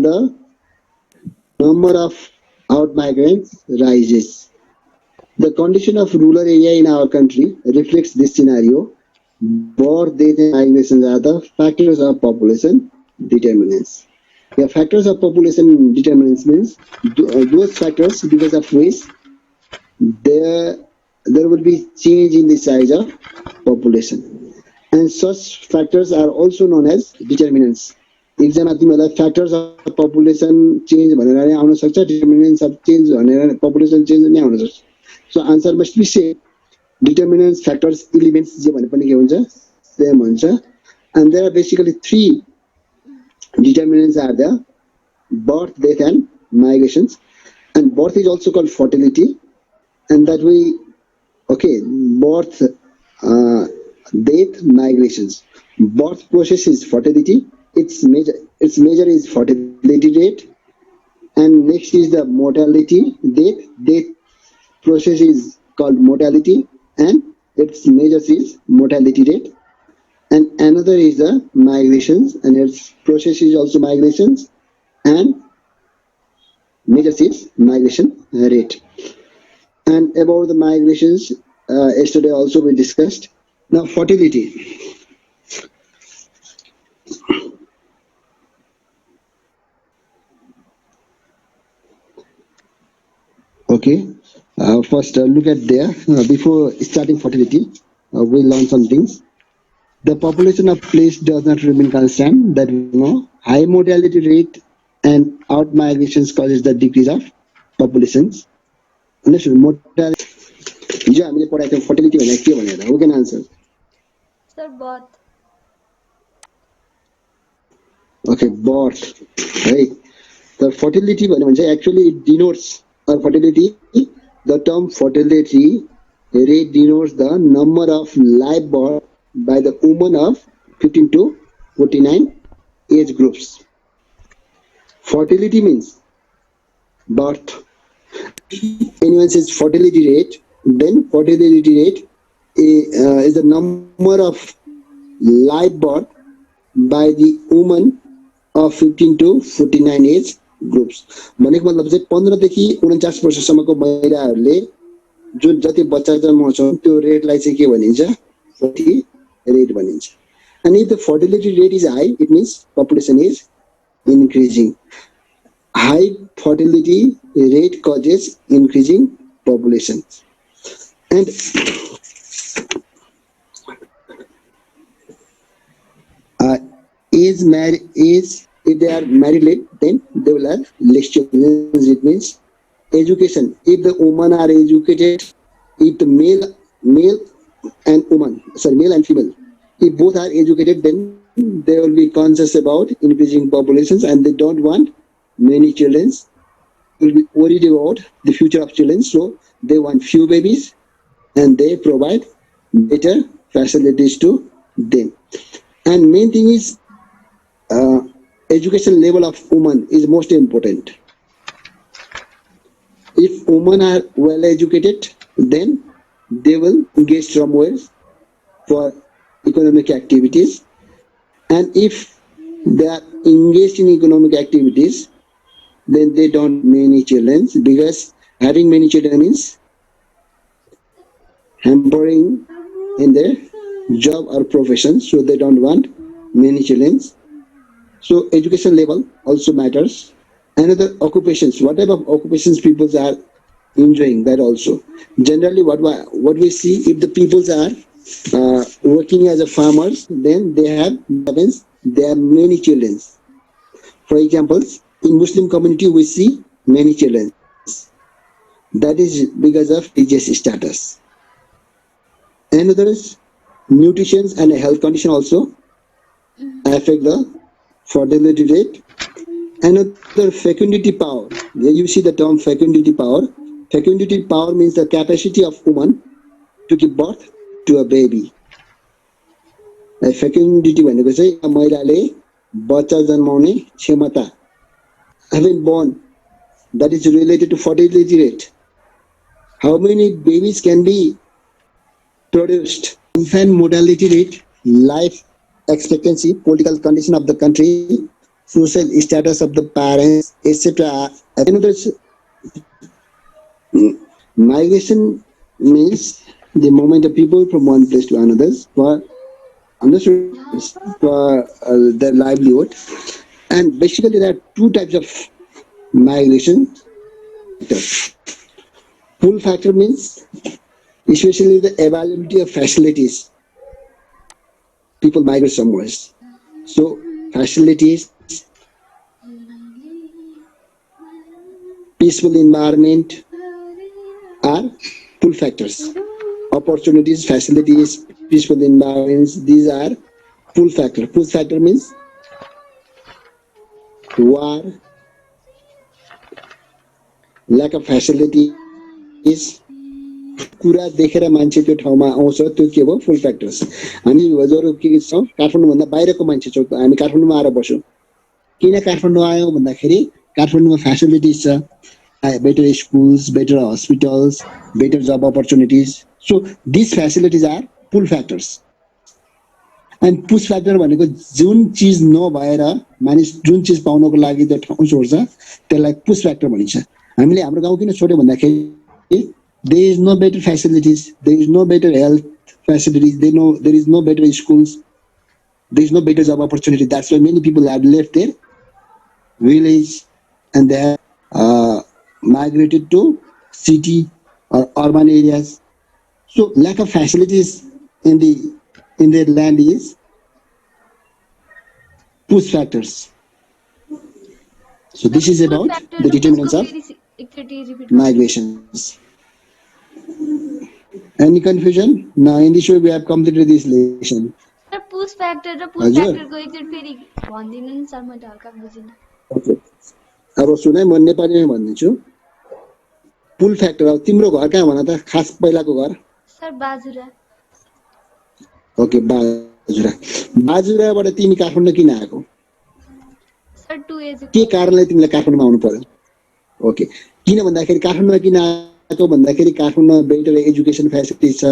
and the number of out migrants rises. The condition of rural area in our country reflects this scenario. Birth, death, and migrations are the factors of population determinants. The factors of population determinants means those factors because of which there there will be change in the size of population, and such factors are also known as determinants. एकजना तिमीहरूलाई factors of population change भनेर नै आउन सक्छ, determinants of change भनेर population change नै आउन सक्छ. So answer must be same. Determinants, factors, elements जे भने पनि के हुन्छ same हुन्छ. And there are basically three determinants are there: birth, death, and migrations. And birth is also called fertility, and that we okay birth, death, migrations. Birth process is fertility. Its measure is fertility rate, and next is the mortality. Death process is called mortality, and its measure is mortality rate. And another is the migrations, and its process is also migrations, and measure is migration rate. And about the migrations, yesterday also we discussed. Now fertility. Okay, first look at there. Before starting fertility, we learn some things. The population of place does not remain constant. That we know. High mortality rate and out migrations causes the decrease of populations. Understood? Mortality. हिजो हामीले पढाएको थियौँ fertility भनेर के भनेर. Who can answer? Sir, birth. Okay, birth. Right. The fertility actually it denotes fertility. The term fertility rate denotes the number of live birth by the women of 15 to 49 age groups. Fertility means birth. Anyone says fertility rate, then fertility rate is the number of live birth by the woman of 15 to 49 age groups. भनेको मतलब चाहिँ 15 देखि 49 वर्षसम्मको महिलाहरूले जुन जति बच्चा जन्माउँछन् त्यो रेटलाई चाहिँ के भनिन्छ? fertility rate भनिन्छ. And if the fertility rate is high, it means population is increasing. High fertility rate causes increasing population. And if they are married late, then they will have less children. It means education. If the women are educated, if the male and female, if both are educated, then they will be conscious about increasing populations, and they don't want many children. Will be worried about the future of children, so they want few babies, and they provide better facilities to them. And main thing is education level of women is most important. If women are well educated, then they will engage somewhere for economic activities. And if they are engaged in economic activities, then they don't many children, because having many children means hampering in their job or profession, so they don't want many children. So education level also matters. Another occupations, what type of occupations people are enjoying, that also. Generally what we see, if the people are working as a farmers, then they have many children. For example, in Muslim community we see many children. That is because of religious status. Another is nutrition and health condition also affect the fertility rate. Another fecundity power. Here you see the term fecundity power. Fecundity power means the capacity of woman to give birth to a baby. Fecundity भनेको चाहिँ महिलाले बच्चा जन्माउने क्षमता, having born, that is related to fertility rate. How many babies can be produced? Infant mortality rate, life expectancy, political condition of the country, social status of the parents, etc. Another migration means the movement of people from one place to another for understood for their livelihood. And basically, there are two types of migration. Pull factor means especially the availability of facilities. People migrate somewhere. So facilities, peaceful environment are pull factors. Opportunities, facilities, peaceful environments, these are pull factor. Pull factor means war, lack of facilities, कुरा देखेर मान्छे त्यो ठाउँमा आउँछ त्यो के भयो फुल factors हामी हजुरहरु के छौं काठमाडौँ भन्दा बाहिरको मान्छे छौं हामी काठमाडौँमा आएर बस्यौं किन काठमाडौँ आयौं भन्दाखेरि काठमाडौँमा फ्यासिलिटिज छ better schools better hospitals better job opportunities so these facilities are pull factors and push factor भनेको जुन चीज नभएर मानिस जुन चीज पाउनको लागि त्यो ठाउँ छोड्छ त्यसलाई पुश फ्याक्टर भनिन्छ हामीले हाम्रो गाउँ किन छोड्यो भन्दाखेरि there is no better facilities, there is no better health facilities, there is no better schools, there is no better job opportunity. That's why many people have left their village and they have migrated to city or urban areas. So lack of facilities in their land is push factors. So this is about the determinants of migrations. Any confusion? Now in this way we have completed this lesson. Sir, push factor र pull factor को एकचोटि फेरि भन्दिनु नि sir मैले हल्का बुझिन. Okay. अब सुनाइ म नेपालीमा भन्दिन्छु. पुल फ्याक्टर अब तिम्रो घर कहाँ भन त खास पहिलाको घर? सर बाजुरा. ओके बाजुरा. बाजुराबाट तिमी काठमाडौँ किन आएको? सर 2 एज के कारणले तिमीलाई काठमाडौँमा आउनु पर्यो? ओके. किन भन्दाखेरि काठमाडौँमा किन आएको भन्दाखेरि काठमाडौँमा बेटर एजुकेसन फ्यासिलिटी छ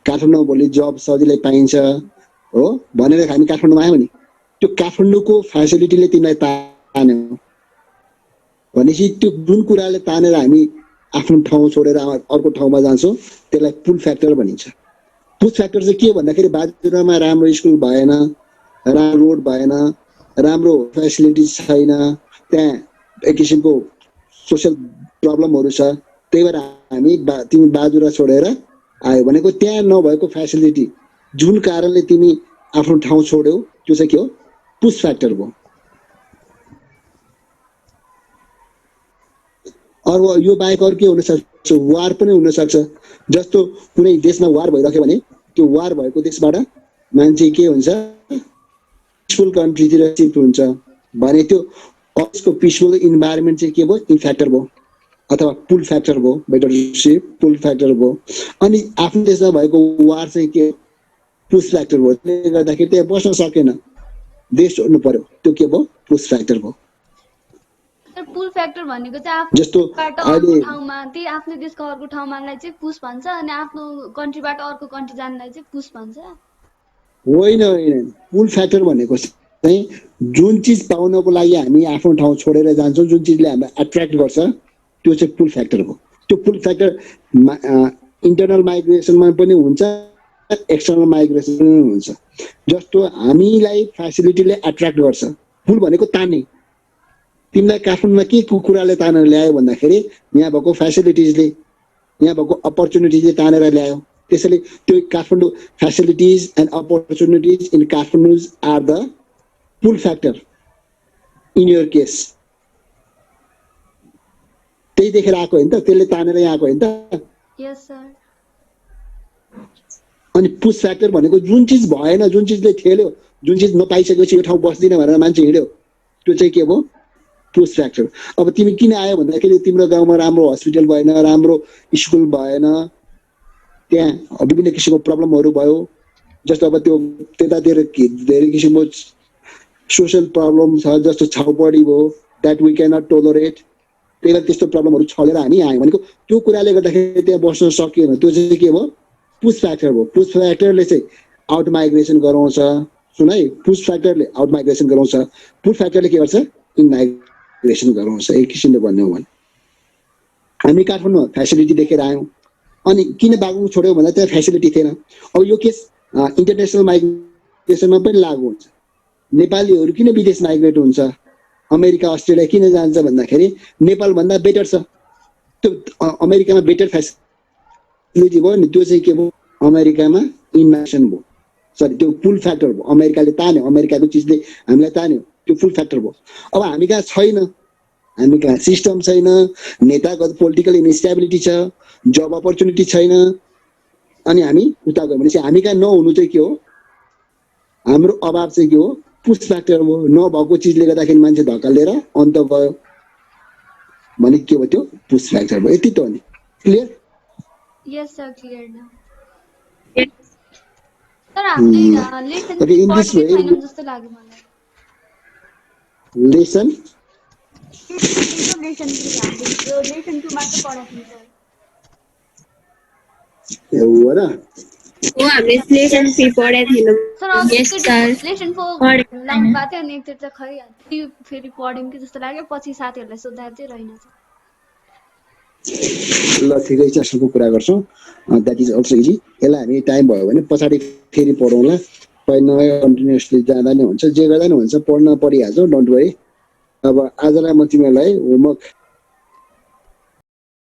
काठमाडौँमा भोलि जब सजिलै पाइन्छ हो भनेर हामी काठमाडौँमा आयौँ नि त्यो काठमाडौँको फ्यासिलिटीले तिमीलाई तान्यो भनेपछि त्यो जुन कुराले तानेर हामी आफ्नो ठाउँ छोडेर अर्को ठाउँमा जान्छौँ त्यसलाई पुल फ्याक्टर भनिन्छ पुल फ्याक्टर चाहिँ के भन्दाखेरि बाजुरामा राम्रो स्कुल भएन राम्रो रोड भएन राम्रो फ्यासिलिटिज छैन त्यहाँ एक किसिमको सोशल प्रब्लमहरु छ त्यही भएर हामी तिमी बाजुरा छोडेर आयो भनेको त्यहाँ नभएको फ्यासिलिटी जुन कारणले तिमी आफ्नो ठाउँ छोड्यौ त्यो चाहिँ के हो पुश फ्याक्टर हो अरु यो बाहेक अरु के हुन सक्छ वार पनि हुन सक्छ जस्तो कुनै देशमा वार भइराख्यो भने त्यो वार भएको देशबाट मान्छे के हुन्छ पिसफुल कन्ट्रीतिर शिफ्ट हुन्छ भने त्यो उसको पिसफुल इन्भाइरोमेन्ट चाहिँ के भयो इन फ्याक्टर भयो अथवा पुल फ्याक्टर भयो बेटर शिप पुल फ्याक्टर भयो अनि आफ्नो देशमा भएको वार चाहिँ के पुश फ्याक्टर भयो त्यसले गर्दाखेरि त्यहाँ बस्न सकेन देश छोड्नु पर्यो त्यो के भयो पुश फ्याक्टर भयो पुल फ्याक्टर भनेको चाहिँ आफ्नो जस्तो अर्को ठाउँमा त्यही आफ्नो देशको अर्को ठाउँमालाई चाहिँ पुश भन्छ अनि आफ्नो कन्ट्रीबाट अर्को कन्ट्री जानलाई चाहिँ पुश भन्छ होइन होइन पुल फ्याक्टर भनेको चाहिँ जुन चीज पाउनको लागि हामी आफ्नो ठाउँ छोडेर जान्छौँ जुन चीजले हामीलाई एट्र्याक्ट गर्छ त्यो चाहिँ पुल फ्याक्टर हो त्यो पुल फ्याक्टर इन्टरनल माइग्रेसनमा पनि हुन्छ एक्सटर्नल माइग्रेसन पनि हुन्छ जस्तो हामीलाई फ्यासिलिटीले एट्र्याक्ट गर्छ पुल भनेको तान्ने तिमीलाई काठमाडौँमा के कुराले तानेर ल्यायो भन्दाखेरि यहाँ भएको फ्यासिलिटिजले यहाँ भएको अपर्चुनिटिजले तानेर ल्यायो त्यसैले त्यो Kathmandu facilities and opportunities in Kathmandu are the pull factor in your case त्यही देखेर आएको होइन त त्यसले तानेर यहाँ आएको होइन त यस सर अनि पुश फ्याक्टर भनेको जुन चीज भएन जुन चीजले ठेल्यो जुन चीज नपाइसकेपछि यो ठाउँ बस्दिन भनेर मान्छे हिँड्यो त्यो चाहिँ के भयो पुश फ्याक्टर अब तिमी किन आयो भन्दाखेरि तिम्रो गाउँमा राम्रो हस्पिटल भएन राम्रो स्कुल भएन त्यहाँ विभिन्न किसिमको प्रब्लमहरु भयो जस्तो अब त्यो त्यतातिर धेरै किसिमको सोशल प्रब्लम छ जस्तो छाउपडी भयो that we can not tolerate त्यही त्यस्तो प्रब्लमहरु छलेर हामी आयौं भनेको त्यो कुराले गर्दाखेरि त्यहाँ बस्न सकिएन त्यो चाहिँ के भयो पुश फ्याक्टर भयो पुश फ्याक्टरले चाहिँ आउट माइग्रेसन गराउँछ सुन है, पुश फ्याक्टरले आउट माइग्रेसन गराउँछ, पुल फ्याक्टरले के गर्छ, इन माइग्रेसन गराउँछ। एक किसिमले भन्ने हो भने हामी काठमाडौँमा फेसिलिटी देखेर आयौँ, अनि किन बागलुङ छोड्यौ भन्दा त्यहाँ फेसिलिटी थिएन। अब यो केस इन्टरनेसनल माइग्रेसनमा पनि लागू हुन्छ। नेपालीहरू किन विदेश माइग्रेट हुन्छ, अमेरिका अस्ट्रेलिया किन जान्छ भन्दाखेरि नेपालभन्दा बेटर छ। त्यो अमेरिकामा बेटर फेसिलिटी भयो नि, त्यो चाहिँ के भयो, अमेरिकामा इन्भेसन भयो, सरी त्यो पुल फ्याक्टर भयो। अमेरिकाले तान्यो, अमेरिकाको चिजले हामीलाई तान्यो, त्यो पुल फ्याक्टर भयो। अब हामी कहाँ छैन, हामी कहाँ सिस्टम छैन, नेतागत पोलिटिकल इन्स्टेबिलिटी छ, जब अपर्च्युनिटी छैन, अनि हामी उता गयो भनेपछि हामी कहाँ नहुनु चाहिँ के हो, हाम्रो अभाव चाहिँ के हो, पुश फ्याक्टर हो। नभएको चिजले गर्दाखेरि मान्छे धक्कालेर अन्त गयो भने के भयो, त्यो पुश फ्याक्टर भयो। यति त हो नि, क्लियर? यस सर, क्लियर न। तर हामीले लेसन छैन जस्तो लाग्यो मलाई। लेसन लेसन 2 मात्र पढाएको थियो सर। हो र, हो हामीले लेसन 3 पढाएको थिएनौँ। सर यस सर, लेसन 4 लाउनु भएको थियो, अनि एकतिर चाहिँ खै फेरि पढ्यौँ कि जस्तो लाग्यो। पछि साथीहरूलाई सोद्धा चाहिँ रहेनछ। ल ठिकै छ, यसको कुरा गर्छौँ। That is also easy. यसलाई हामी टाइम भयो भने पछाडि फेरि पढौँला, नयाँ कन्टिन्युसली जाँदा नै हुन्छ, जे गर्दा नि हुन्छ, पढ्न परिहाल्छौँ, डोन्ट वरी। अब आजलाई म तिमीहरूलाई होमवर्क